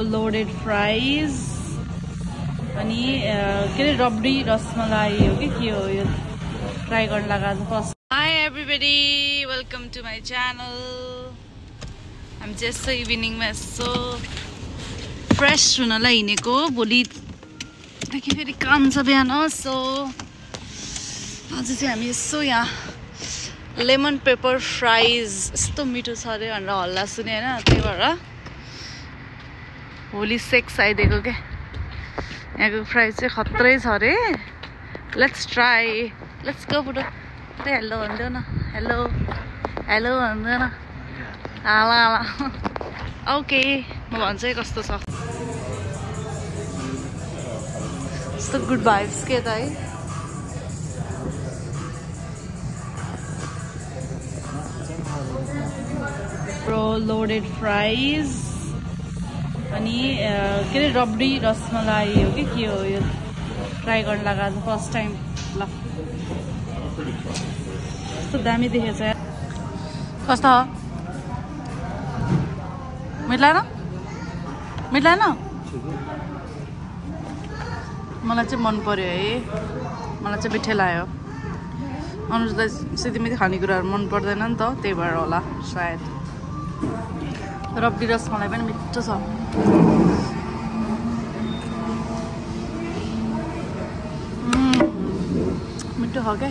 Loaded fries अनि के अरे रबडी रसमलाई हो कि के हो यो ट्राई गर्न लाग्यो आज first. Hi everybody, welcome to my channel. हामी चाहिँ यसो इभिनिङमा यसो फ्रेस हुनलाई हिँडेको। भोलिदेखि फेरि काम छ बिहान। सो आज चाहिँ हामी यसो यहाँ लेमन पेपर फ्राइज यस्तो मिठो छ अरे भनेर हल्ला सुने होइन, त्यही भएर होली सेक्स आइदिएको क्या। यहाँको फ्राइज चाहिँ खत्रै छ अरे। लेट्स ट्राई, लेट्स गो फुटो। हेलो भनिदेऊ न, हेलो हेलो भनिदेऊ न। हाला हाला ओके, म भन्छु है कस्तो छ। यस्तो गुड भाइब्स के त है। लोडेड फ्राइज अनि के अरे रबडी रसमलाई हो कि के हो यो ट्राई गर्न लाग्यो आज फर्स्ट टाइम। ल कस्तो दामी देखेछ यार। कस्तो मिलाएन मिलाएन? मलाई चाहिँ मन पर्यो है, मलाई चाहिँ मिठै लाग्यो। अनुजलाई सिधीमिधी खानेकुराहरू मन पर्दैन नि त, त्यही भएर होला सायद। रबडी रसमलाई पनि मिठो छ। मिठो हो क्या।